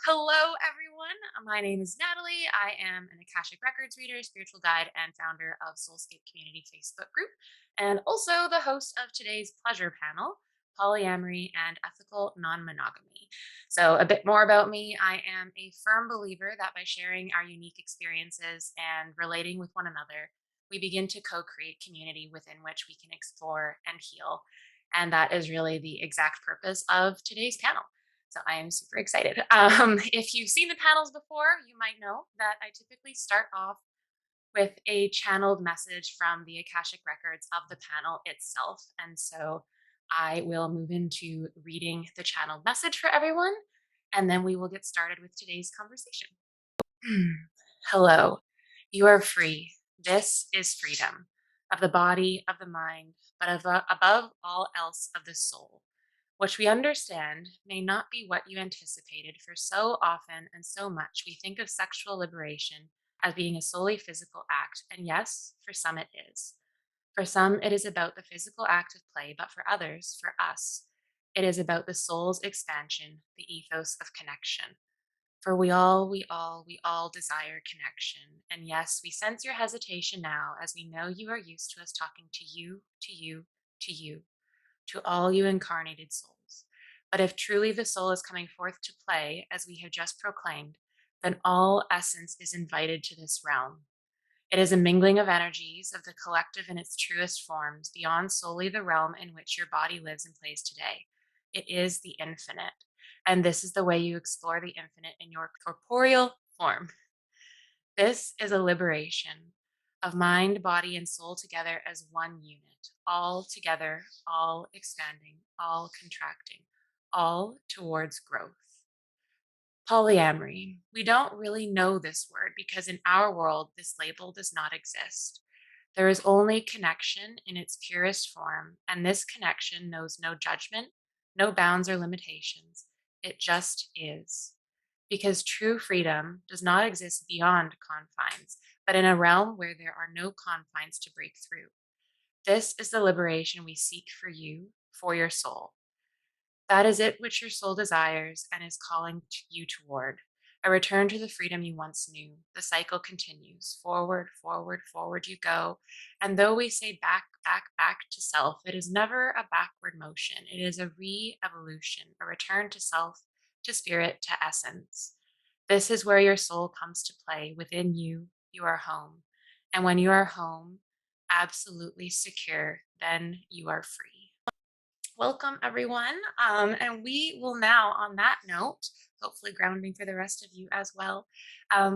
Hello, everyone. My name is Natalie. I am an Akashic Records reader, spiritual guide, and founder of Soulscape Community Facebook group, and also the host of today's pleasure panel, Polyamory and Ethical Non-Monogamy. So, a bit more about me. I am a firm believer that by sharing our unique experiences and relating with one another, we begin to co create community within which we can explore and heal. And that is really the exact purpose of today's panel. So I am super excited. If you've seen the panels before, you might know that I typically start off with a channeled message from the Akashic Records of the panel itself. And so I will move into reading the channeled message for everyone, and then we will get started with today's conversation. Hello, you are free. This is freedom of the body, of the mind, but above all else of the soul, which we understand may not be what you anticipated, for so often and so much we think of sexual liberation as being a solely physical act. And yes, for some it is. For some, it is about the physical act of play, but for others, for us, it is about the soul's expansion, the ethos of connection. For we all desire connection. And yes, we sense your hesitation now as we know you are used to us talking to you, to you, to you, to all you incarnated souls. But if truly the soul is coming forth to play, as we have just proclaimed, then all essence is invited to this realm. It is a mingling of energies of the collective in its truest forms, beyond solely the realm in which your body lives and plays today. It is the infinite. And this is the way you explore the infinite in your corporeal form. This is a liberation of mind, body, and soul together as one unit, all together, all expanding, all contracting, all towards growth. Polyamory. We don't really know this word because in our world, this label does not exist. There is only connection in its purest form, and this connection knows no judgment, no bounds or limitations. It just is. Because true freedom does not exist beyond confines, but in a realm where there are no confines to break through. This is the liberation we seek for you, for your soul. That is it which your soul desires and is calling you toward. A return to the freedom you once knew. The cycle continues. Forward, forward, forward you go. And though we say back, back, back to self, it is never a backward motion. It is a re evolution, a return to self, to spirit, to essence. This is where your soul comes to play. Within you, you are home. And when you are home, absolutely secure, then you are free. Welcome, everyone. And we will now, on that note, hopefully grounding for the rest of you as well,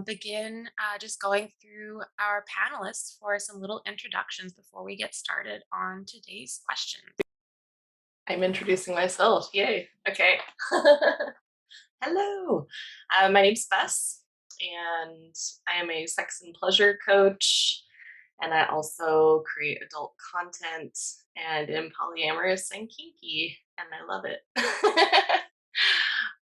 begin just going through our panelists for some little introductions before we get started on today's questions. I'm introducing myself. Yay. Okay. Hello. My name's Bess, and I am a sex and pleasure coach. And I also create adult content and am polyamorous and kinky, and I love it.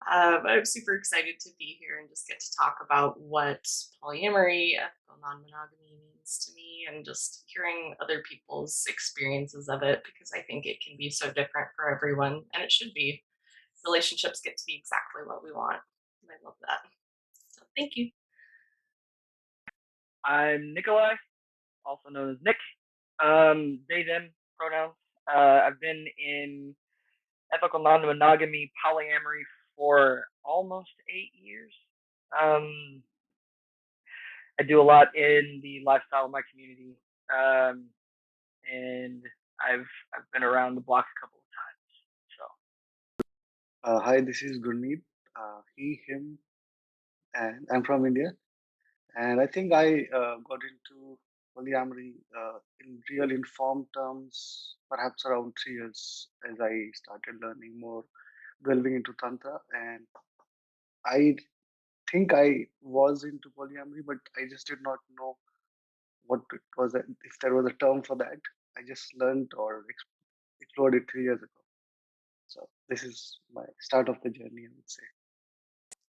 I'm super excited to be here and just get to talk about what polyamory, ethical non-monogamy means to me, and just hearing other people's experiences of it because I think it can be so different for everyone, and it should be. Relationships get to be exactly what we want, and I love that. So thank you. I'm Nikolai, also known as Nick. They, them pronouns. I've been in ethical non-monogamy polyamory for almost 8 years. I do a lot in the lifestyle of my community, and I've been around the block a couple of times. So. Hi, this is Gurmeet. He, him, and I'm from India. And I think I got into polyamory in real informed terms, perhaps around 3 years, as I started learning more, delving into Tantra. And I think I was into polyamory, but I just did not know what it was, if there was a term for that. I just learned or explored it 3 years ago. So this is my start of the journey, I would say.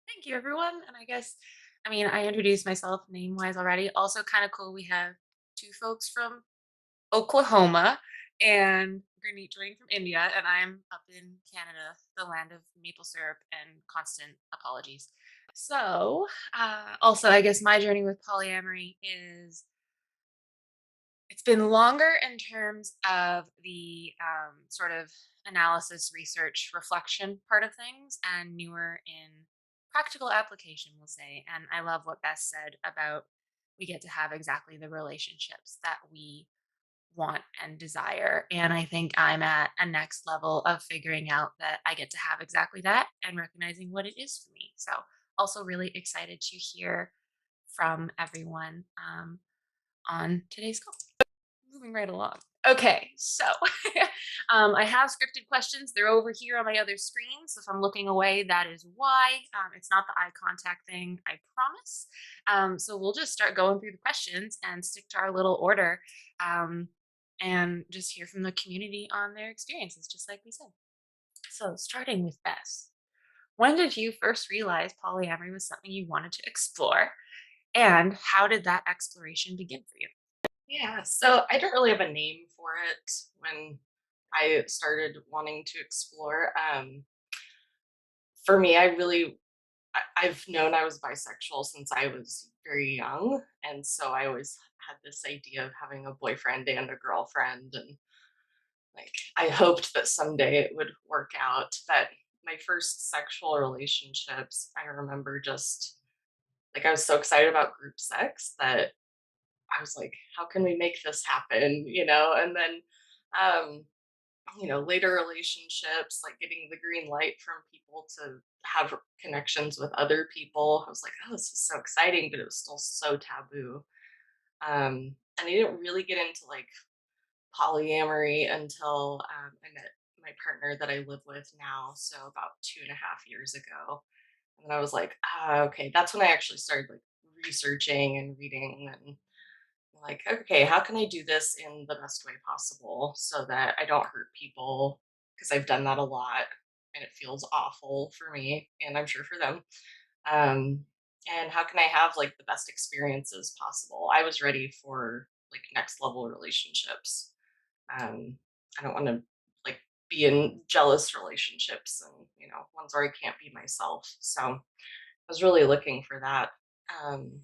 Thank you, everyone. And I introduced myself name wise already. Also, kind of cool. We have two folks from Oklahoma and Gurneet joining from India, and I'm up in Canada, the land of maple syrup and constant apologies. So, also, I guess my journey with polyamory is it's been longer in terms of the sort of analysis, research, reflection part of things, and newer in practical application, we'll say. And I love what Beth said about we get to have exactly the relationships that we want and desire. And I think I'm at a next level of figuring out that I get to have exactly that and recognizing what it is for me. So, also really excited to hear from everyone on today's call. Moving right along. Okay, so I have scripted questions. They're over here on my other screen. So if I'm looking away, that is why. It's not the eye contact thing, I promise. So we'll just start going through the questions and stick to our little order and just hear from the community on their experiences, just like we said. So starting with Beth, when did you first realize polyamory was something you wanted to explore? And how did that exploration begin for you? Yeah, so I don't really have a name for it when I started wanting to explore. For me, I've known I was bisexual since I was very young, and so I always had this idea of having a boyfriend and a girlfriend, and like I hoped that someday it would work out. But my first sexual relationships, I remember just like I was so excited about group sex that I was like, how can we make this happen? And then um later relationships, like getting the green light from people to have connections with other people. I was like, oh, this is so exciting, but it was still so taboo. And I didn't really get into like polyamory until I met my partner that I live with now. So about 2.5 years ago. And then I was like, okay, that's when I actually started like researching and reading and like, okay, how can I do this in the best way possible so that I don't hurt people? Because I've done that a lot and it feels awful for me and I'm sure for them. Um, and how can I have like the best experiences possible? I was ready for like next level relationships. Um, I don't want to like be in jealous relationships and, ones where I can't be myself. So I was really looking for that. Um,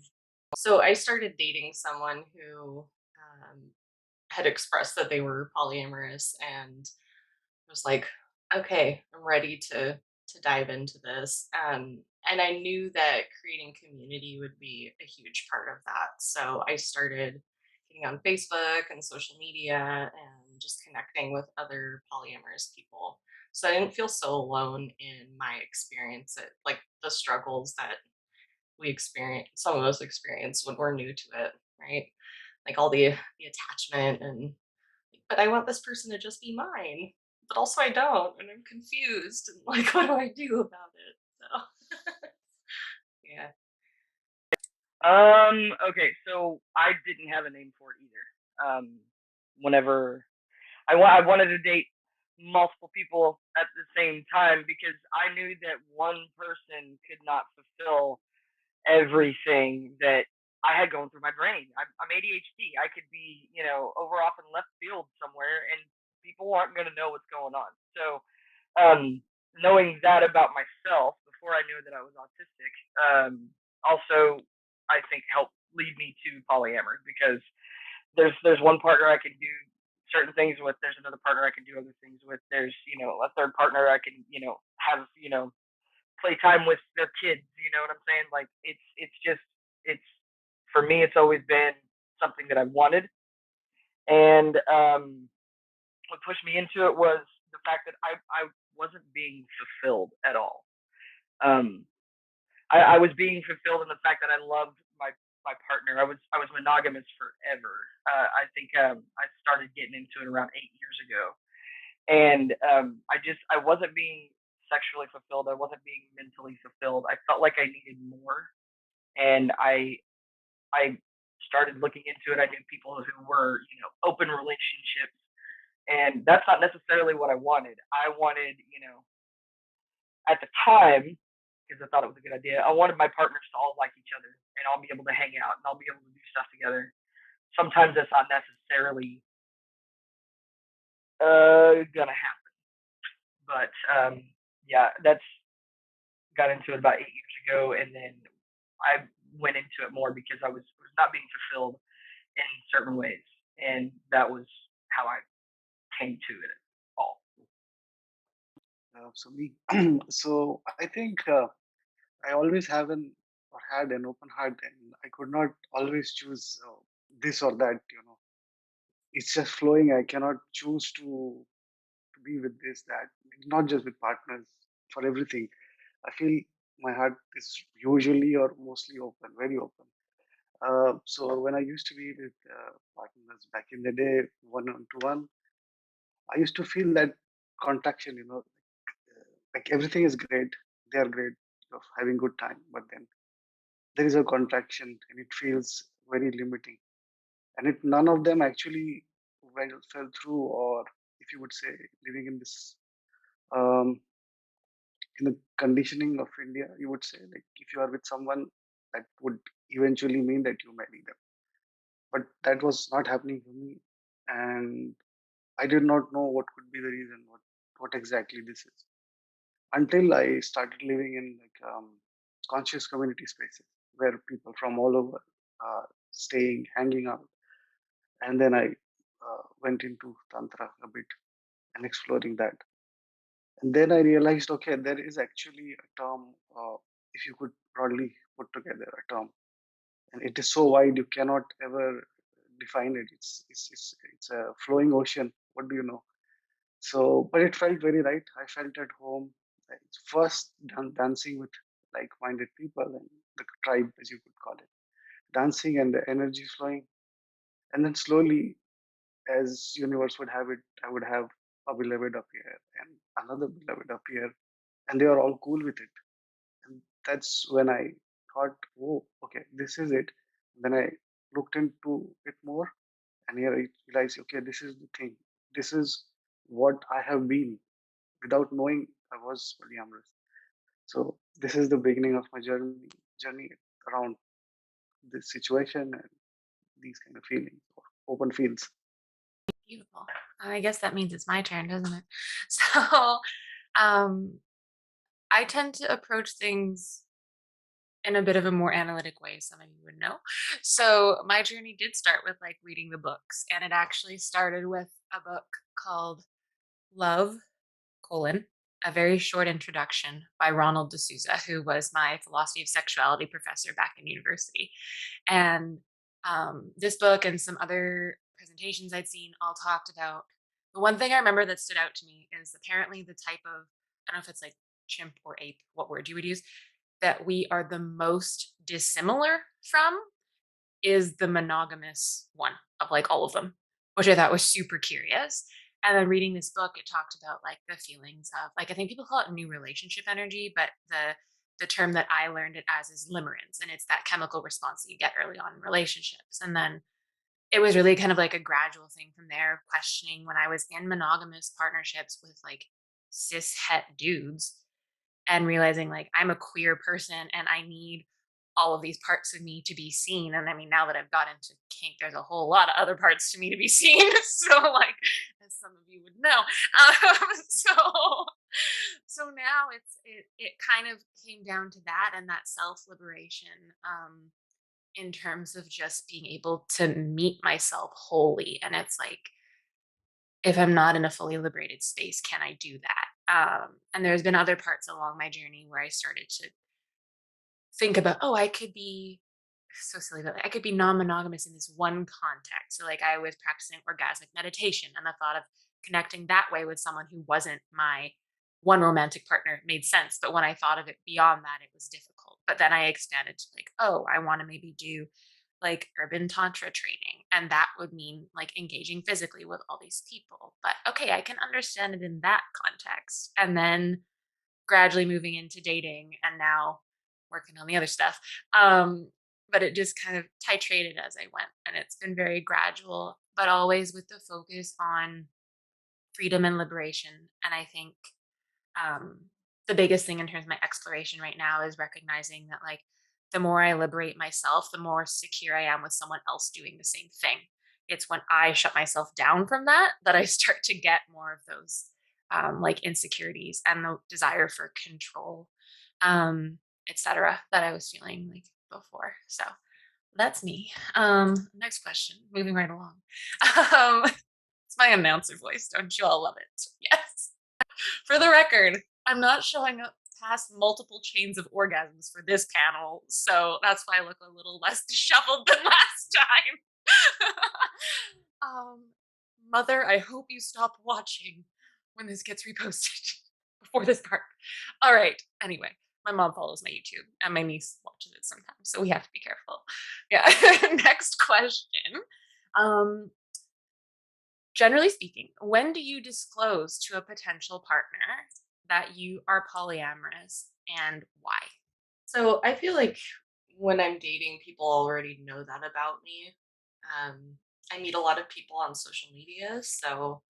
so I started dating someone who had expressed that they were polyamorous, and was like, okay, I'm ready to dive into this. And I knew that creating community would be a huge part of that. So I started getting on Facebook and social media and just connecting with other polyamorous people. So I didn't feel so alone in my experience, like the struggles that we experience, some of us experience when we're new to it, right? Like all the attachment and but I want this person to just be mine, but also I don't, and I'm confused and like what do I do about it? So yeah. Okay, so I didn't have a name for it either. Whenever I wanted to date multiple people at the same time because I knew that one person could not fulfill everything that I had going through my brain. I'm ADHD. I could be, over off in left field somewhere, and people aren't going to know what's going on. So, knowing that about myself before I knew that I was autistic, also I think helped lead me to polyamory because there's one partner I can do certain things with. There's another partner I can do other things with. There's a third partner I can have play time with their kids. You know what I'm saying? Like it's just it's for me. It's always been something that I wanted, and what pushed me into it was the fact that I wasn't being fulfilled at all. Um, I was being fulfilled in the fact that I loved my partner. I was monogamous forever. I think I started getting into it around 8 years ago, and I wasn't being sexually fulfilled. I wasn't being mentally fulfilled. I felt like I needed more, and I started looking into it. I knew people who were open relationships, and that's not necessarily what I wanted. I wanted at the time because I thought it was a good idea. I wanted my partners to all like each other and all be able to hang out and all be able to do stuff together. Sometimes that's not necessarily gonna happen, but yeah, that's got into it about 8 years ago, and then I went into it more because I was not being fulfilled in certain ways, and that was how I came to it all. So me, so I think I always have an or had an open heart, and I could not always choose this or that. It's just flowing. I cannot choose to be with this, that, not just with partners, for everything. I feel my heart is usually or mostly open, very open. So when I used to be with partners back in the day, one on to one, I used to feel that contraction. Like everything is great, they are great, of having good time, but then there is a contraction, and it feels very limiting. And it none of them actually fell through, or if you would say, living in this um, in the conditioning of India, you would say, like, if you are with someone, that would eventually mean that you marry them. But that was not happening for me, and I did not know what could be the reason, what exactly this is, until I started living in like conscious community spaces where people from all over are staying, hanging out, and then I went into tantra a bit and exploring that. And then I realized, okay, there is actually a term, if you could broadly put together a term, and it is so wide you cannot ever define it. It's a flowing ocean. What do you know? So, but it felt very right. I felt at home. Like, first, dancing with like-minded people and the tribe, as you could call it, dancing and the energy flowing, and then slowly, as universe would have it, I would have a beloved appear and another beloved appear, and they are all cool with it. And that's when I thought, oh, okay, this is it. Then I looked into it more, and here I realized, okay, this is the thing. This is what I have been without knowing I was polyamorous. So this is the beginning of my journey around this situation and these kind of feelings or open fields. Beautiful. I guess that means it's my turn, doesn't it? So, um, I tend to approach things in a bit of a more analytic way, some of you would know. So, my journey did start with like reading the books, and it actually started with a book called Love, colon, a very short introduction by Ronald D'Souza, who was my philosophy of sexuality professor back in university. And this book and some other presentations I'd seen all talked about. The one thing I remember that stood out to me is apparently the type of, I don't know if it's like chimp or ape, what word you would use, that we are the most dissimilar from is the monogamous one of like all of them, which I thought was super curious. And then reading this book, it talked about like the feelings of like I think people call it new relationship energy, but the term that I learned it as is limerence, and it's that chemical response that you get early on in relationships. And then it was really kind of like a gradual thing from there, questioning when I was in monogamous partnerships with like cis het dudes and realizing like I'm a queer person and I need all of these parts of me to be seen. And I mean, now that I've got into kink, there's a whole lot of other parts to me to be seen. So, like, as some of you would know, so now it kind of came down to that and that self liberation, in terms of just being able to meet myself wholly. And it's like, if I'm not in a fully liberated space, can I do that? And there's been other parts along my journey where I started to think about, oh, I could be so silly, but like, I could be non-monogamous in this one context. So like I was practicing orgasmic meditation, and the thought of connecting that way with someone who wasn't my one romantic partner made sense. But when I thought of it beyond that, it was difficult. But then I expanded to like, oh, I want to maybe do like urban tantra training. And that would mean like engaging physically with all these people. But okay, I can understand it in that context. And then gradually moving into dating and now working on the other stuff. But it just kind of titrated as I went. And it's been very gradual, but always with the focus on freedom and liberation. And I think um, the biggest thing in terms of my exploration right now is recognizing that like the more I liberate myself, the more secure I am with someone else doing the same thing. It's when I shut myself down from that that I start to get more of those like insecurities and the desire for control. etc. that I was feeling like before. So that's me. Next question. Moving right along. Um, it's my announcer voice. Don't you all love it? Yes. For the record, I'm not showing up past multiple chains of orgasms for this panel, so that's why I look a little less disheveled than last time. um, Mother, I hope you stop watching when this gets reposted before this part. All right. Anyway, my mom follows my YouTube and my niece watches it sometimes, so we have to be careful. Yeah. Next question. Um, Generally speaking, when do you disclose to a potential partner that you are polyamorous and why? So I feel like when I'm dating, people already know that about me. I meet a lot of people on social media, so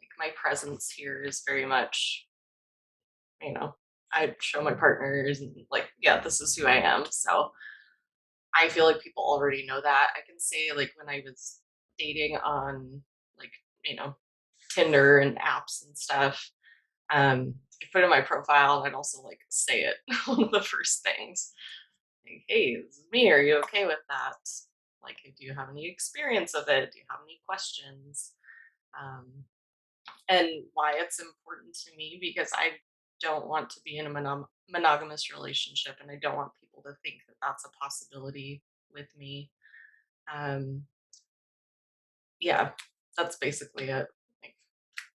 like my presence here is very much, you know, I show my partners and like, yeah, this is who I am. So I feel like people already know that. I can say like when I was dating on like, you know, Tinder and apps and stuff, I put in my profile and I'd also like say it one of the first things. Like, hey, this is me. Are you okay with that? Like, do you have any experience of it? Do you have any questions? Um, and why it's important to me because I don't want to be in a monogamous relationship and I don't want people to think that that's a possibility with me. Um, yeah, that's basically it. Like,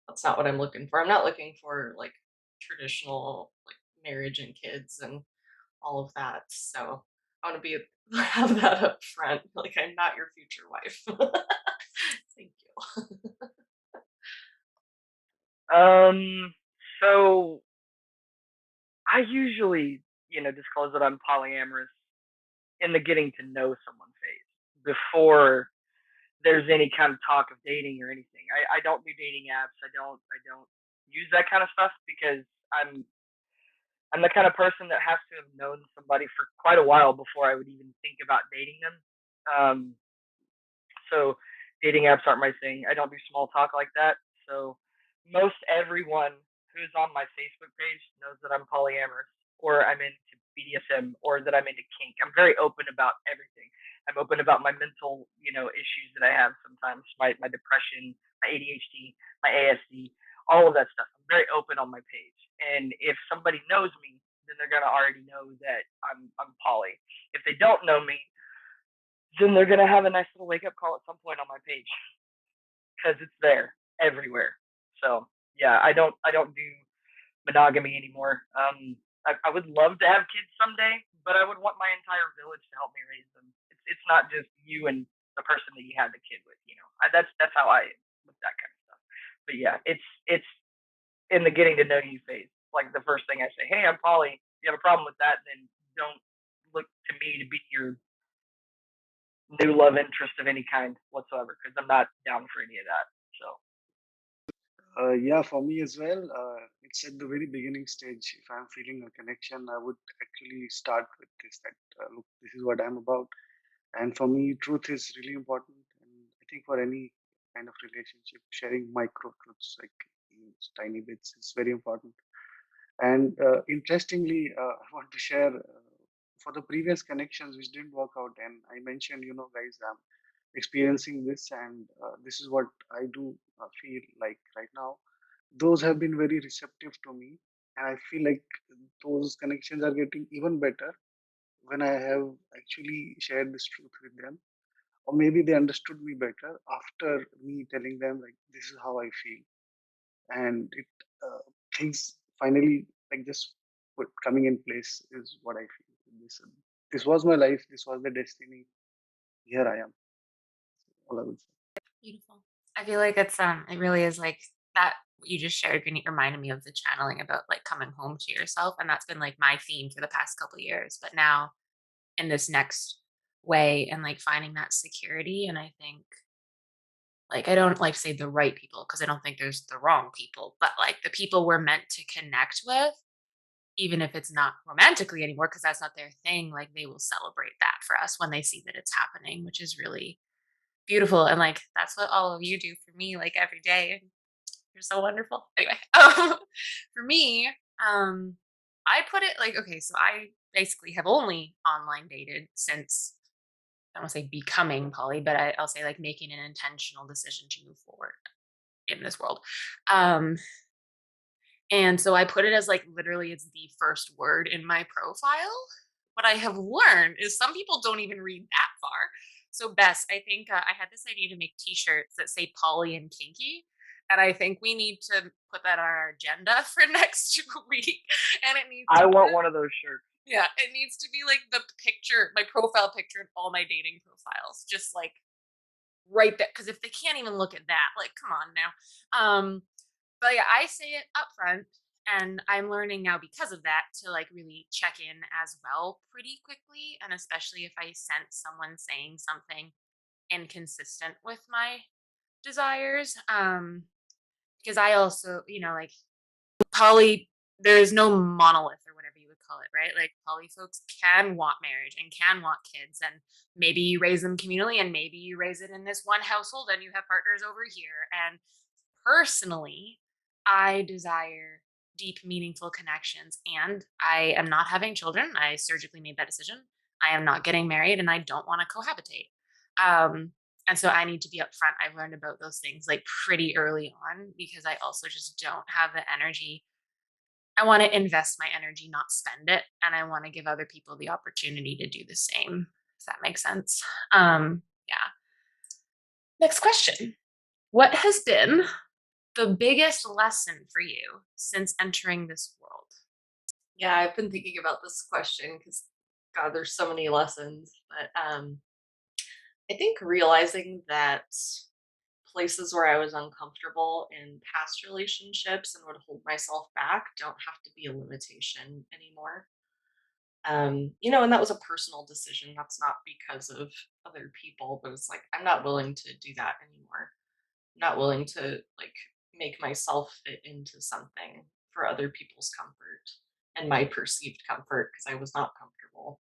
that's not what I'm looking for. I'm not looking for like traditional like marriage and kids and all of that. So I want to be have that up front. Like I'm not your future wife. Thank you. Um, so I usually, disclose that I'm polyamorous in the getting to know someone phase before there's any kind of talk of dating or anything. I don't do dating apps. I don't use that kind of stuff because I'm the kind of person that has to have known somebody for quite a while before I would even think about dating them. Um, so dating apps aren't my thing. I don't do small talk like that. So most everyone who's on my Facebook page knows that I'm polyamorous or I'm into BDSM or that I'm into kink. I'm very open about everything. I'm open about my mental, issues that I have sometimes, my depression, my ADHD, my ASD, all of that stuff. I'm very open on my page. And if somebody knows me, then they're gonna already know that I'm poly. If they don't know me, then they're gonna have a nice little wake up call at some point on my page because it's there everywhere. So yeah, I don't do monogamy anymore. I would love to have kids someday, but I would want my entire village to help me raise them. It's not just you and the person that you had the kid with. That's how I am with that kind of stuff. But yeah, it's in the getting to know you phase. Like the first thing I say, hey, I'm poly. If you have a problem with that, then don't look to me to be your new love interest of any kind whatsoever because I'm not down for any of that. So Yeah, for me as well. It's at the very beginning stage. If I'm feeling a connection, I would actually start with this. That look, this is what I'm about. And for me, truth is really important. And I think for any kind of relationship, sharing micro truths like tiny bits is very important. And interestingly, I want to share for the previous connections which didn't work out. And I mentioned, guys, I'm experiencing this, and this is what I do feel like right now. Those have been very receptive to me, and I feel like those connections are getting even better when I have actually shared this truth with them, or maybe they understood me better after me telling them like this is how I feel, and it things finally like just put coming in place is what I feel. This was my life. This was the destiny. Here I am. All I would say. Beautiful. I feel like it really is like that what you just shared reminded me of the channeling about like coming home to yourself. And that's been like my theme for the past couple of years. But now in this next way and like finding that security. And I think like I don't like say the right people because I don't think there's the wrong people, but like the people we're meant to connect with, even if it's not romantically anymore, because that's not their thing, like they will celebrate that for us when they see that it's happening, which is really beautiful. And like that's what all of you do for me, like every day. And you're so wonderful. Anyway, for me, um, I put it like, okay, so I basically have only online dated since, I don't want to say becoming poly, but I'll say like making an intentional decision to move forward in this world. Um, and so I put it as like literally it's the first word in my profile. What I have learned is some people don't even read that far. So, Bess, I think I had this idea to make t shirts that say poly and kinky. And I think we need to put that on our agenda for next week. And it needs I to want one of those shirts. yeah, it needs to be like the picture, my profile picture in all my dating profiles, just like right there. Because if they can't even look at that, like, come on now. But yeah, I say it up front, and I'm learning now because of that to like really check in as well pretty quickly, and especially if I sense someone saying something inconsistent with my desires. Because I also, like poly, there's no monolith or whatever you would call it, right? Like poly folks can want marriage and can want kids, and maybe you raise them communally, and maybe you raise it in this one household and you have partners over here. And personally, I desire deep, meaningful connections, and I am not having children. I surgically made that decision. I am not getting married, and I don't want to cohabitate. Um, and so I need to be upfront. I've learned about those things like pretty early on because I also just don't have the energy. I want to invest my energy, not spend it. And I want to give other people the opportunity to do the same. Does that make sense? Yeah. Next question. What has been the biggest lesson for you since entering this world? Yeah, I've been thinking about this question because, God, there's so many lessons. But I think realizing that places where I was uncomfortable in past relationships and would hold myself back don't have to be a limitation anymore. And that was a personal decision. That's not because of other people, but it's like I'm not willing to do that anymore. I'm not willing to like make myself fit into something for other people's comfort and my perceived comfort because I was not comfortable.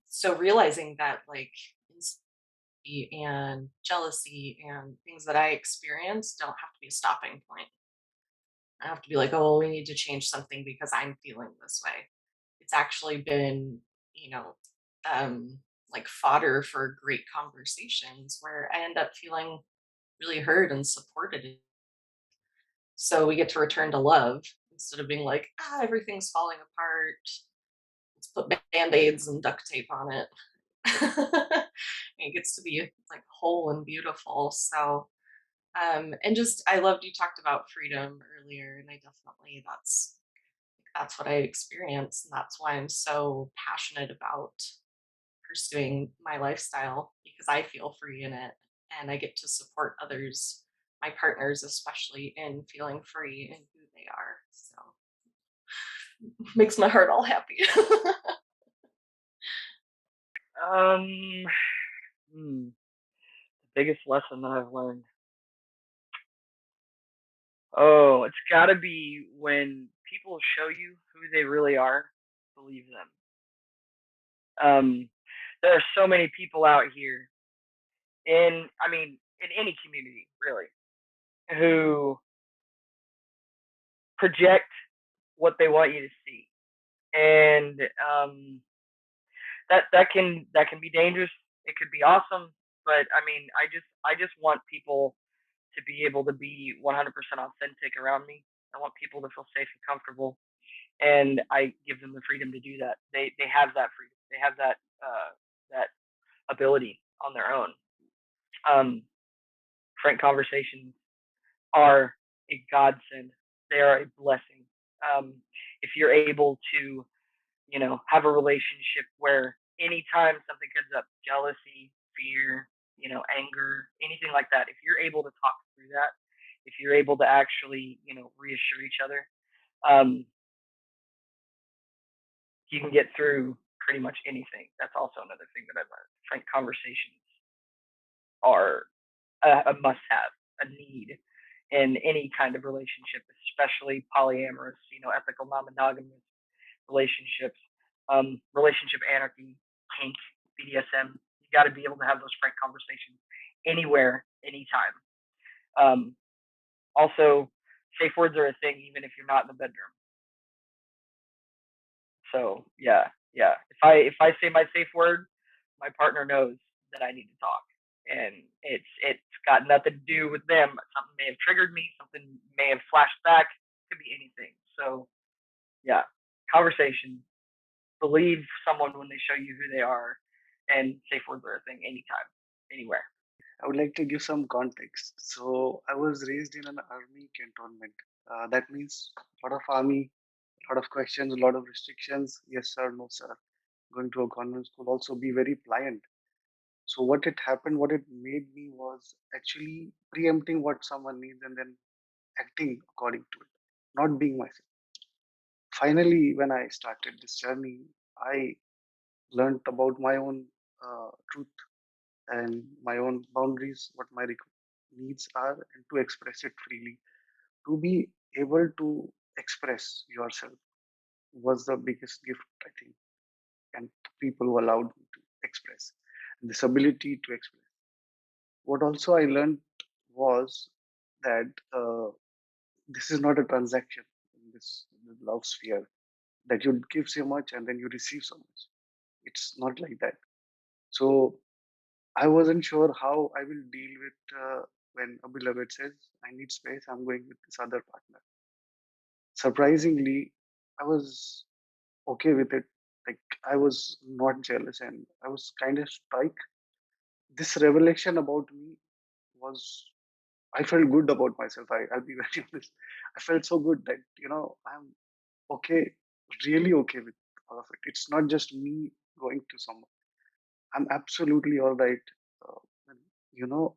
So realizing that like insecurity and jealousy and things that I experience don't have to be a stopping point. I don't have to be like, oh, we need to change something because I'm feeling this way. It's actually been, you know, like fodder for great conversations where I end up feeling really heard and supported. So we get to return to love instead of being like, everything's falling apart. Let's put band-aids and duct tape on it. It gets to be like whole and beautiful. So and just I loved you talked about freedom earlier, and I definitely that's what I experience, and that's why I'm so passionate about pursuing my lifestyle because I feel free in it and I get to support others, my partners especially, in feeling free in who they are. So makes my heart all happy. Um, the biggest lesson that I've learned. Oh, it's got to be when people show you who they really are, believe them. There are so many people out here in any community really, who project what they want you to see, and that can be dangerous. It could be awesome, but I just want people to be able to be 100% authentic around me. I want people to feel safe and comfortable, and I give them the freedom to do that. They have that freedom. They have that ability on their own. Um, frank conversations are a godsend. They are a blessing. Um, if you're able to, have a relationship where anytime something comes up, jealousy, fear, anger, anything like that, if you're able to talk through that, if you're able to actually, reassure each other, um, you can get through pretty much anything. That's also another thing that I've learned. Frank conversations are a must have, a need in any kind of relationship, especially polyamorous, ethical, non monogamous relationships, relationship anarchy, kink, BDSM. You got to be able to have those frank conversations anywhere, anytime. Um, Also, safe words are a thing, even if you're not in the bedroom. So yeah. If I say my safe word, my partner knows that I need to talk, and it's got nothing to do with them. Something may have triggered me. Something may have flashed back. Could be anything. So yeah, conversation. Believe someone when they show you who they are, and safe words are a thing anytime, anywhere. I would like to give some context. So I was raised in an army cantonment. That means a lot of army, a lot of questions, a lot of restrictions. Yes, sir, no, sir. Going to a convent school, also be very pliant. So what it happened, what it made me was actually preempting what someone needs and then acting according to it, not being myself. Finally, when I started this journey, I learned about my own truth and my own boundaries, what my needs are, and to express it freely. To be able to express yourself was the biggest gift, I think, and people who allowed me to express. And this ability to express. What also I learned was that this is not a transaction in this love sphere, that you give so much and then you receive so much. It's not like that. So I wasn't sure how I will deal with when a beloved says, I need space, I'm going with this other partner. Surprisingly, I was okay with it. Like, I was not jealous and I was kind of struck. This revelation about me was, I felt good about myself. I'll be very honest. I felt so good that, I'm okay, really okay with all of it. It's not just me going to someone. I'm absolutely all right. Uh, and, you know,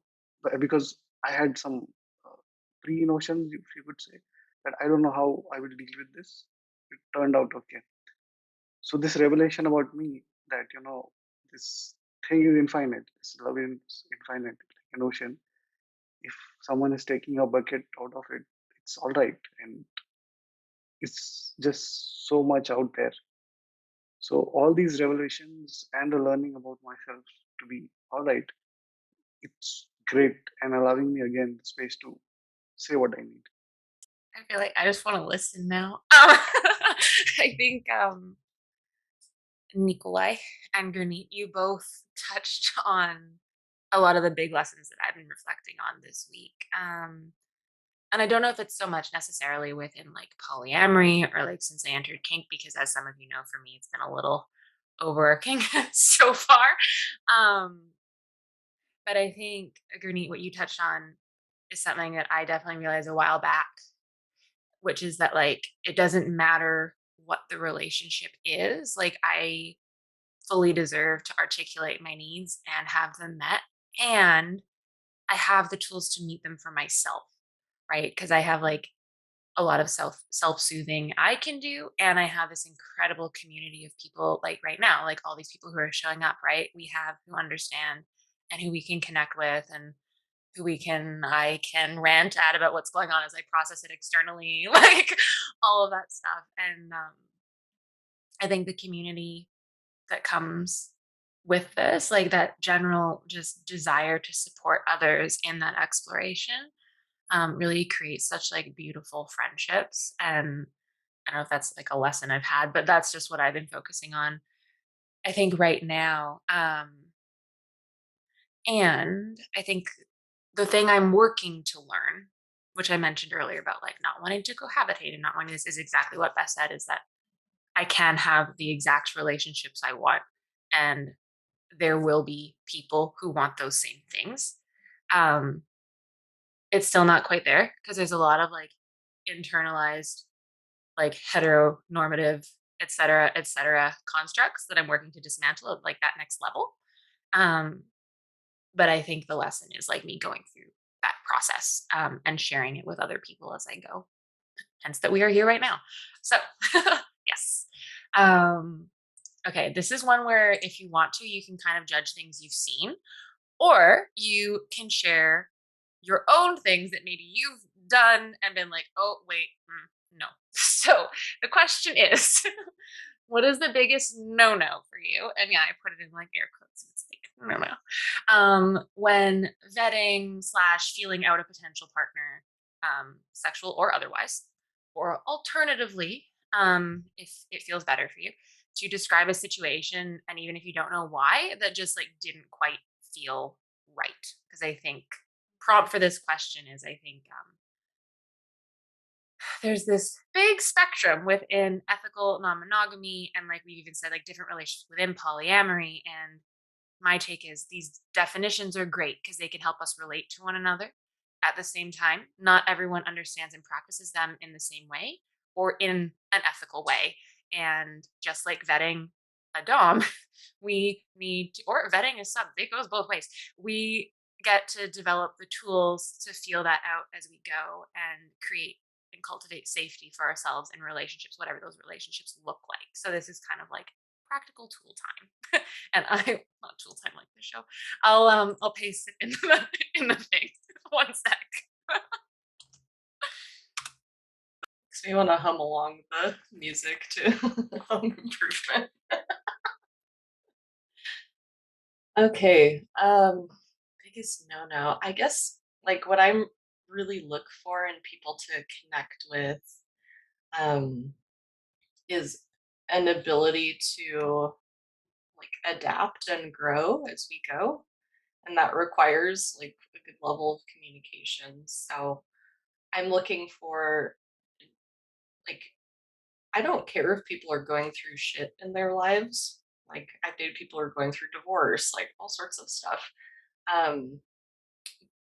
because I had some pre notions, if you could say, that I don't know how I will deal with this. It turned out okay. So this revelation about me that this thing is infinite, this love is infinite, like an ocean. If someone is taking a bucket out of it, it's all right, and it's just so much out there. So all these revelations and the learning about myself to be all right, it's great and allowing me again the space to say what I need. I feel like I just want to listen now. I think Nikolai and Granit, you both touched on a lot of the big lessons that I've been reflecting on this week. And I don't know if it's so much necessarily within like polyamory or like since I entered kink, because as some of you know, for me, it's been a little overworking so far. Um, but I think, Granit, what you touched on is something that I definitely realized a while back, which is that like it doesn't matter what the relationship is. Like I fully deserve to articulate my needs and have them met. And I have the tools to meet them for myself, right? Because I have like a lot of self-soothing I can do, and I have this incredible community of people like right now, like all these people who are showing up, right? We have who understand and who we can connect with and who I can rant at about what's going on as I process it externally, like all of that stuff. And I think the community that comes with this, like that general just desire to support others in that exploration, really creates such like beautiful friendships. And I don't know if that's like a lesson I've had, but that's just what I've been focusing on, I think, right now. And I think the thing I'm working to learn, which I mentioned earlier about like not wanting to cohabitate and not wanting this, is exactly what Beth said, is that I can have the exact relationships I want. And there will be people who want those same things. Um, it's still not quite there because there's a lot of like internalized, like heteronormative, et cetera, constructs that I'm working to dismantle at like that next level. Um, but I think the lesson is like me going through that process and sharing it with other people as I go. Hence that we are here right now. So yes. Um, okay, this is one where if you want to, you can kind of judge things you've seen, or you can share your own things that maybe you've done and been like, oh, wait, no. So the question is, what is the biggest no no for you? And yeah, I put it in like air quotes. It's like, no no. When vetting slash feeling out a potential partner, sexual or otherwise, or alternatively, if it feels better for you, to describe a situation, and even if you don't know why, that just like didn't quite feel right. Because I think prompt for this question is, I think there's this big spectrum within ethical non-monogamy, and like we even said, like different relationships within polyamory. And my take is these definitions are great because they can help us relate to one another. At the same time, not everyone understands and practices them in the same way or in an ethical way. And just like vetting a dom, we need to, or vetting a sub, it goes both ways. We get to develop the tools to feel that out as we go and create and cultivate safety for ourselves in relationships, whatever those relationships look like. So this is kind of like practical tool time. And I not tool time like the show. I'll paste it in the thing. One sec. Makes me want to hum along the music to home improvement. Okay. Biggest no. I guess like what I'm really look for in people to connect with um is an ability to like adapt and grow as we go. And that requires like a good level of communication. So I'm looking for like I don't care if people are going through shit in their lives. Like I've dated people who are going through divorce, like all sorts of stuff. Um,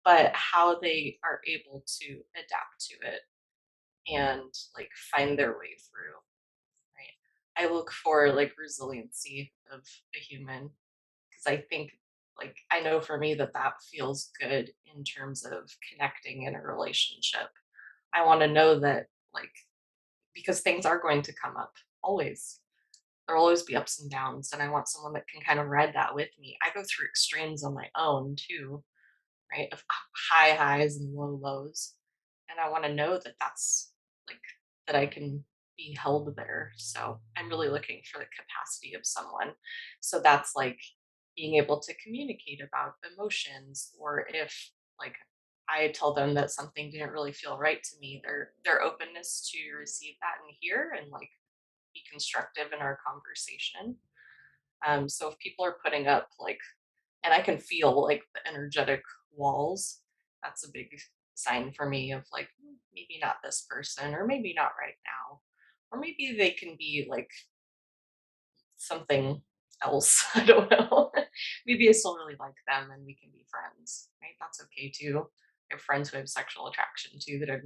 but how they are able to adapt to it and like find their way through, right? I look for like resiliency of a human because I think like I know for me that that feels good in terms of connecting in a relationship. I want to know that like because things are going to come up always. There'll always be ups and downs, and I want someone that can kind of ride that with me. I go through extremes on my own too, right? Of high highs and low lows, and I want to know that that's like that I can be held there. So I'm really looking for the capacity of someone. So that's like being able to communicate about emotions, or if like I tell them that something didn't really feel right to me, their openness to receive that and hear and like be constructive in our conversation. So if people are putting up like, and I can feel like the energetic walls, that's a big sign for me of like, maybe not this person, or maybe not right now, or maybe they can be like something else. I don't know. Maybe I still really like them and we can be friends, right? That's okay too. I have friends who have sexual attraction too that I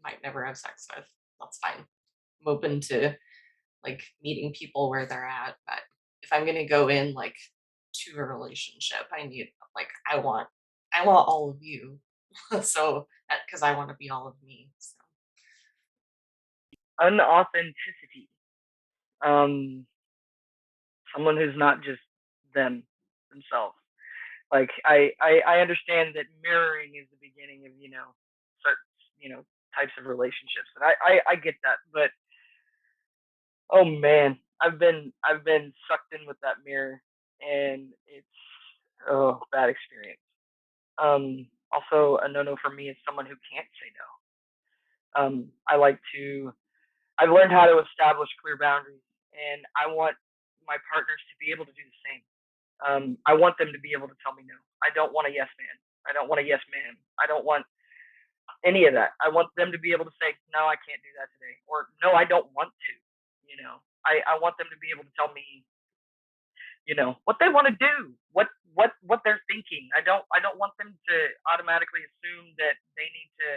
might never have sex with. That's fine. I'm open to like meeting people where they're at. But if I'm gonna go in like to a relationship, I need like I want all of you. So because I want to be all of me. So Unauthenticity. Um, Someone who's not just themselves. Like I understand that mirroring is the beginning of certain types of relationships, and I get that, but oh man, I've been sucked in with that mirror, and it's bad experience. Also a no for me is someone who can't say no. I like to I've learned how to establish clear boundaries, and I want my partners to be able to do the same. I want them to be able to tell me no. I don't want a yes man. I don't want a yes man. I don't want any of that. I want them to be able to say, no, I can't do that today. Or no, I don't want to. I want them to be able to tell me, what they want to do, what they're thinking. I don't want them to automatically assume that they need to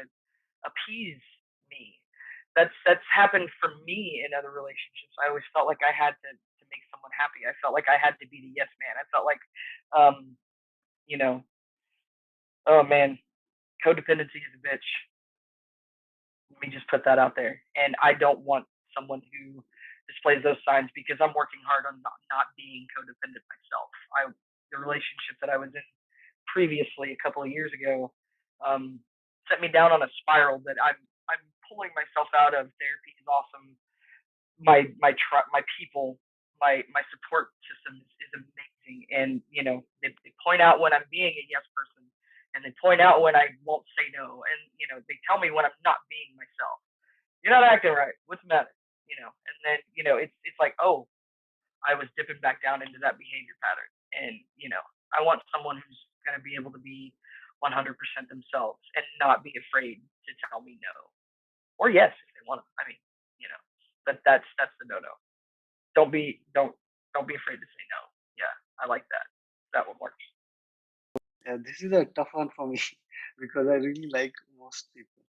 appease me. That's happened for me in other relationships. I always felt like I had to make someone happy. I felt like I had to be the yes man. I felt like um, you know, oh man, codependency is a bitch. Let me just put that out there. And I don't want someone who displays those signs because I'm working hard on not being codependent myself. The relationship that I was in previously a couple of years ago set me down on a spiral that I'm pulling myself out of. Therapy is awesome. My people, my support system is amazing, and they point out when I'm being a yes person, and they point out when I won't say no, and they tell me when I'm not being myself. You're not acting right. What's the matter? and then it's like, oh, I was dipping back down into that behavior pattern, and I want someone who's going to be able to be 100% themselves and not be afraid to tell me no or yes if they want to. I mean, you know, but that's the no. Don't be afraid to say no. Yeah, I like that. That one works. Yeah, this is a tough one for me because I really like most people.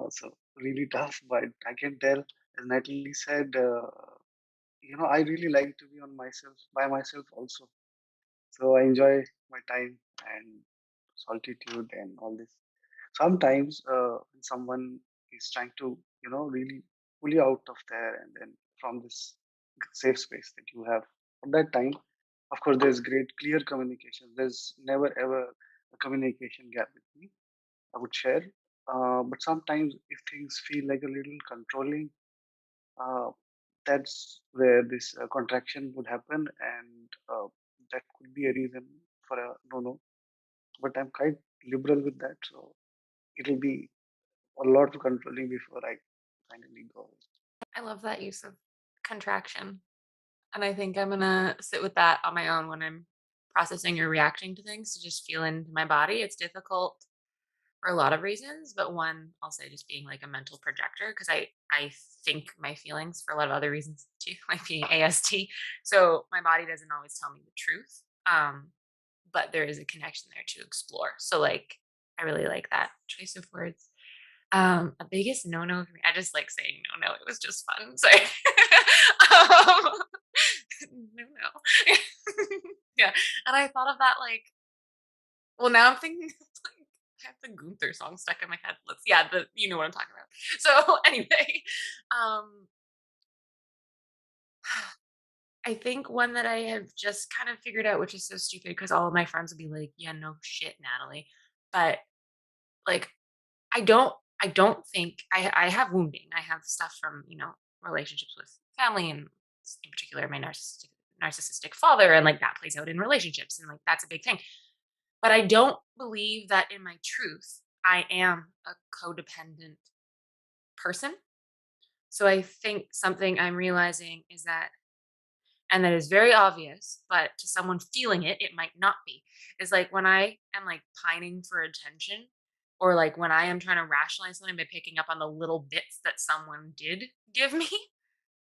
So really tough, but I can tell, as Natalie said, I really like to be on myself by myself also. So I enjoy my time and solitude and all this. Sometimes when someone is trying to, really pull you out of there and then from this safe space that you have, at that time, of course, there's great clear communication. There's never ever a communication gap with me. I would share. But sometimes if things feel like a little controlling, uh, that's where this contraction would happen, and that could be a reason for a no. But I'm quite liberal with that, so it'll be a lot of controlling before I finally go. I love that use of contraction. And I think I'm gonna sit with that on my own when I'm processing or reacting to things to just feel into my body. It's difficult for a lot of reasons, but one, I'll say just being like a mental projector because I think my feelings for a lot of other reasons too, like being AST. So my body doesn't always tell me the truth. But there is a connection there to explore. So like I really like that choice of words. A biggest no-no for me. I just like saying no, no. It was just fun. Sorry. um, no, no. Yeah. And I thought of that like, well, now I'm thinking like I have the Gunther song stuck in my head. Yeah, you know what I'm talking about. So anyway, um, I think one that I have just kind of figured out, which is so stupid because all of my friends would be like, "Yeah, no shit, Natalie," but like I don't think I have wounding. I have stuff from, relationships with family and in particular my narcissistic father and like that plays out in relationships and like that's a big thing. But I don't believe that in my truth I am a codependent person. So I think something I'm realizing is that and that is very obvious, but to someone feeling it, it might not be. Is like when I am like pining for attention, or like when I am trying to rationalize something by picking up on the little bits that someone did give me,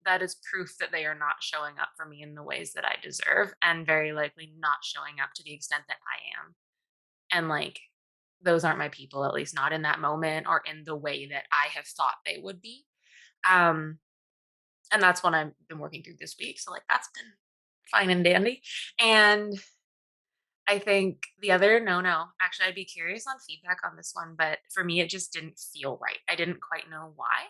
that is proof that they are not showing up for me in the ways that I deserve, and very likely not showing up to the extent that I am. And like, those aren't my people, at least not in that moment or in the way that I have thought they would be. Um, and that's what I've been working through this week. So like that's been fine and dandy. And I think the other no, actually I'd be curious on feedback on this one, but for me it just didn't feel right. I didn't quite know why.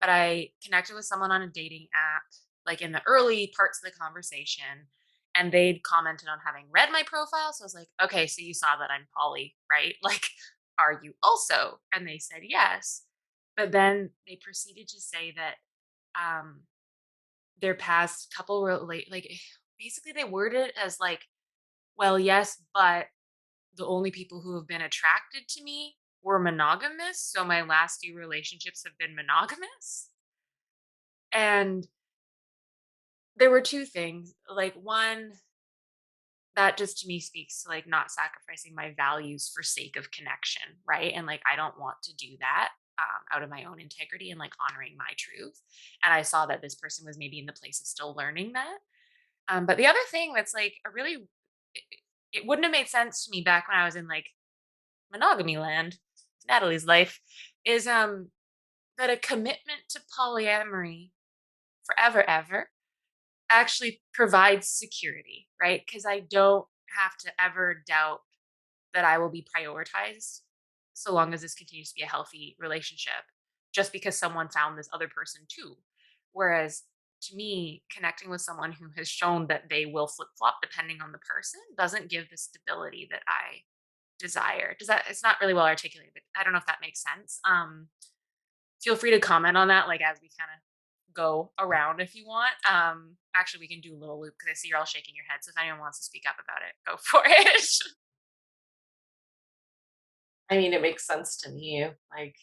But I connected with someone on a dating app like in the early parts of the conversation and they'd commented on having read my profile. So I was like, okay, so you saw that I'm poly, right? Like, are you also? And they said yes. But then they proceeded to say that um their past couple relate like basically they worded it as like, well, yes, but the only people who have been attracted to me were monogamous, so my last few relationships have been monogamous. And there were two things. Like one, that just to me speaks to like not sacrificing my values for sake of connection, right? And like I don't want to do that out of my own integrity and like honoring my truth. And I saw that this person was maybe in the place of still learning that. But the other thing that's like a really it it wouldn't have made sense to me back when I was in like monogamy land, Natalie's life, is that a commitment to polyamory forever ever actually provides security, right? Because I don't have to ever doubt that I will be prioritized so long as this continues to be a healthy relationship, just because someone found this other person too. Whereas to me, connecting with someone who has shown that they will flip flop depending on the person doesn't give the stability that I desire. Does that it's not really well articulated, but I don't know if that makes sense. Feel free to comment on that, like as we kind of go around if you want. Actually we can do a little loop because I see you're all shaking your head. So if anyone wants to speak up about it, go for it. I mean, it makes sense to me. Like,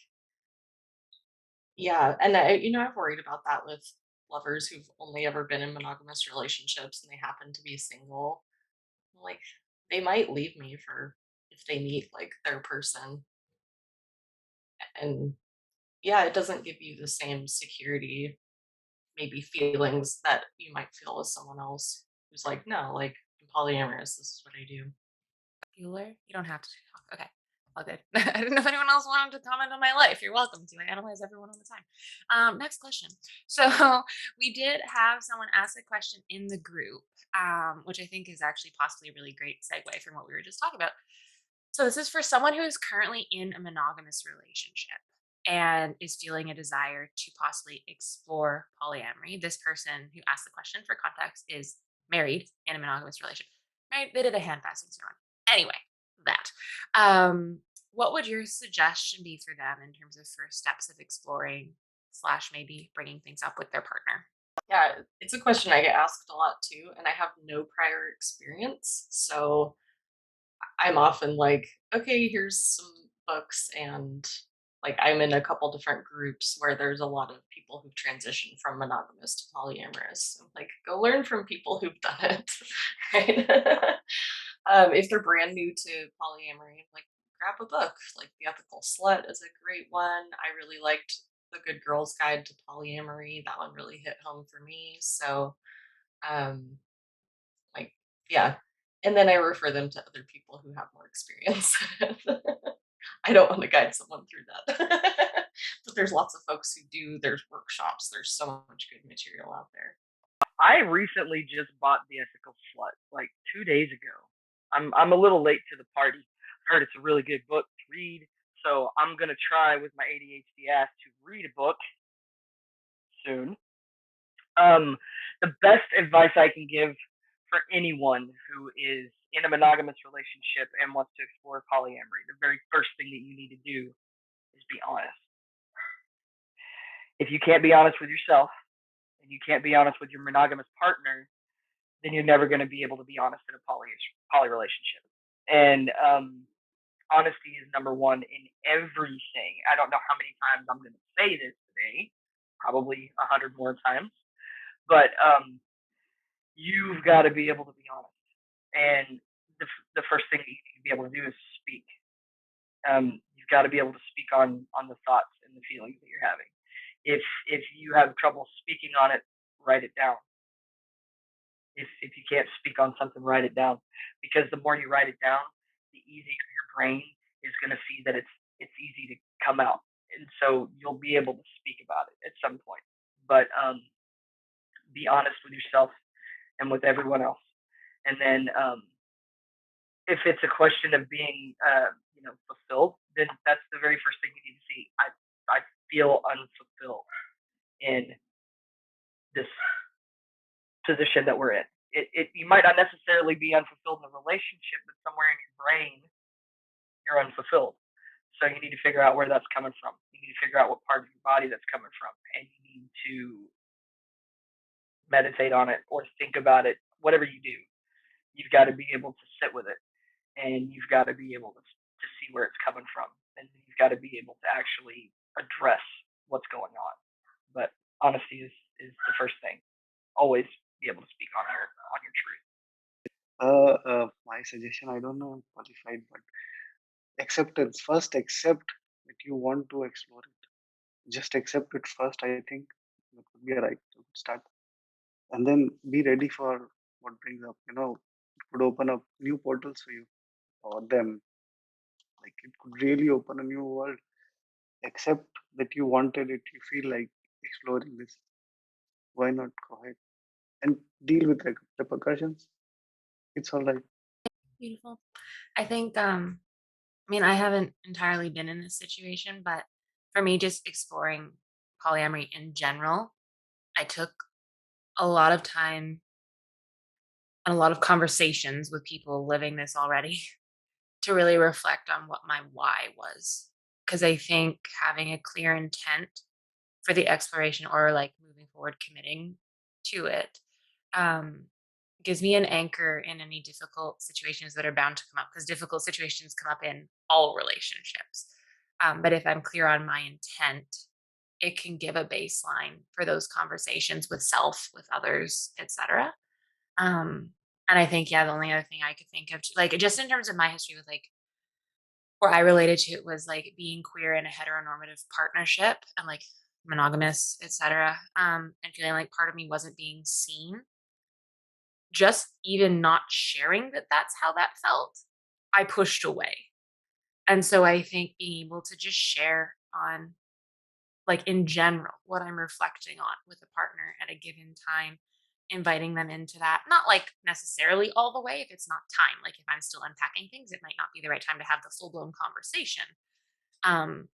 Yeah, and I've worried about that with lovers who've only ever been in monogamous relationships and they happen to be single. Like, they might leave me for if they meet like their person, and yeah, it doesn't give you the same security, maybe feelings that you might feel with someone else who's like, no, like I'm polyamorous. This is what I do. Bueller? You don't have to talk. Okay. All good. I didn't know if anyone else wanted to comment on my life. You're welcome to. I analyze everyone all the time. Next question. So we did have someone ask a question in the group, which I think is actually possibly a really great segue from what we were just talking about. So this is for someone who is currently in a monogamous relationship and is feeling a desire to possibly explore polyamory. This person who asked the question, for context, is married in a monogamous relationship. Right? They did a hand passing ceremony. Anyway, that. What would your suggestion be for them in terms of first steps of exploring slash maybe bringing things up with their partner? Yeah, it's a question I get asked a lot too, and I have no prior experience. So I'm often like, okay, here's some books, and like I'm in a couple different groups where there's a lot of people who've transitioned from monogamous to polyamorous. I'm like, go learn from people who've done it, right? If they're brand new to polyamory, like grab a book. Like The Ethical Slut is a great one. I really liked The Good Girl's Guide to Polyamory. That one really hit home for me. So, um, like, yeah. And then I refer them to other people who have more experience. I don't want to guide someone through that. But there's lots of folks who do, there's workshops, there's so much good material out there. I recently just bought The Ethical Slut like 2 days ago. I'm a little late to the party. Heard it's a really good book to read, so I'm gonna try with my ADHD ass to read a book soon. Um, the best advice I can give for anyone who is in a monogamous relationship and wants to explore polyamory, the very first thing that you need to do is be honest. If you can't be honest with yourself and you can't be honest with your monogamous partner, then you're never going to be able to be honest in a poly relationship. And honesty is number one in everything. I don't know how many times I'm going to say this today, probably 100 more times, but you've got to be able to be honest. And the first thing that you need to be able to do is speak. You've got to be able to speak on the thoughts and the feelings that you're having. If you have trouble speaking on it, write it down. If you can't speak on something, write it down, because the more you write it down, the easier your brain is going to see that it's easy to come out, and so you'll be able to speak about it at some point. But be honest with yourself and with everyone else, and then if it's a question of being fulfilled, then that's the very first thing you need to see. I feel unfulfilled in this position that we're in. You might not necessarily be unfulfilled in the relationship, but somewhere in your brain you're unfulfilled. So you need to figure out where that's coming from. You need to figure out what part of your body that's coming from, and you need to meditate on it or think about it. Whatever you do, you've got to be able to sit with it, and you've got to be able to see where it's coming from, and you've got to be able to actually address what's going on. But honesty is the first thing. Always be able to speak on your truth. My suggestion, I don't know I'm qualified, but acceptance. First, accept that you want to explore it. Just accept it first, I think. That would be a right start. And then be ready for what brings up. It could open up new portals for you or them. Like it could really open a new world. Accept that you wanted it. You feel like exploring this. Why not go ahead and deal with repercussions? It's all right. Beautiful. I think, I mean, I haven't entirely been in this situation, but for me, just exploring polyamory in general, I took a lot of time and a lot of conversations with people living this already to really reflect on what my why was. Because I think having a clear intent for the exploration or like moving forward, committing to it, um, gives me an anchor in any difficult situations that are bound to come up because difficult situations come up in all relationships. But if I'm clear on my intent, it can give a baseline for those conversations with self, with others, etc. Um, and I think, yeah, the only other thing I could think of, like, just in terms of my history with like where I related to it was like being queer in a heteronormative partnership and like monogamous, etc. And feeling like part of me wasn't being seen. Just even not sharing that that's how that felt, I pushed away. And so I think being able to just share on, like, in general, what I'm reflecting on with a partner at a given time, inviting them into that, not like necessarily all the way if it's not time. Like if I'm still unpacking things, it might not be the right time to have the full blown conversation. Um,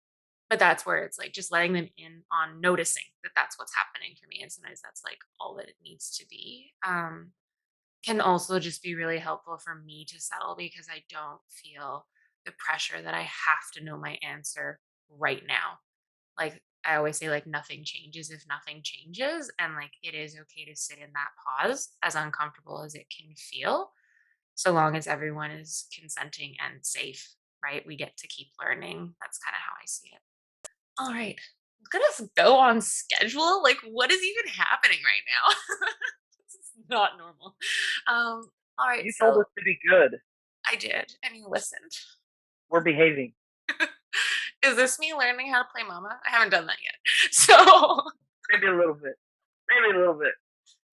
but that's where it's like just letting them in on noticing that that's what's happening for me. And sometimes that's like all that it needs to be. Can also just be really helpful for me to settle because I don't feel the pressure that I have to know my answer right now. Like I always say, like, nothing changes if nothing changes. And like it is okay to sit in that pause, as uncomfortable as it can feel, so long as everyone is consenting and safe, right? We get to keep learning. That's kind of how I see it. All right. Look at us go on schedule. Like, what is even happening right now? This is not normal. All right, You told so us to be good. I did, and you listened. We're behaving. Is this me learning how to play mama? I haven't done that yet. So Maybe a little bit. Maybe a little bit.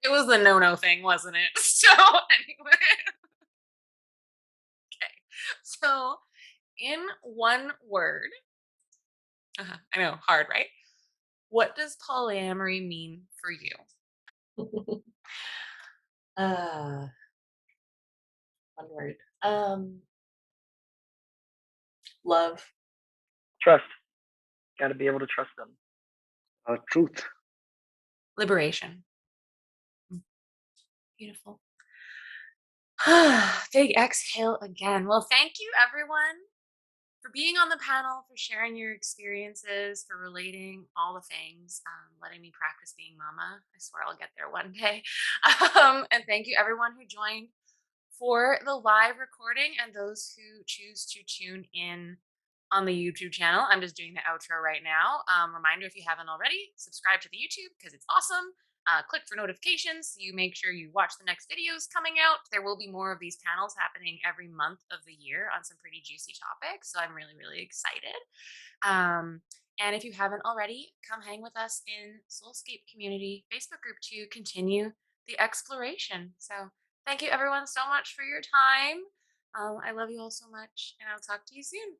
it was the no-no thing, wasn't it? So anyway, okay. So in one word, I know, hard, right? What does polyamory mean for you? Uh, one word. Love. Trust. Got to be able to trust them. Truth. Liberation. Beautiful. Big exhale again. Well, thank you everyone for being on the panel, for sharing your experiences, for relating all the things, letting me practice being mama. I swear I'll get there one day. And thank you everyone who joined for the live recording and those who choose to tune in on the YouTube channel. I'm just doing the outro right now. Reminder, if you haven't already, subscribe to the YouTube because it's awesome. Click for notifications so you make sure you watch the next videos coming out. There will be more of these panels happening every month of the year on some pretty juicy topics. So I'm really, really excited. And if you haven't already, come hang with us in Soulscape Community Facebook group to continue the exploration. So thank you everyone so much for your time. I love you all so much, and I'll talk to you soon.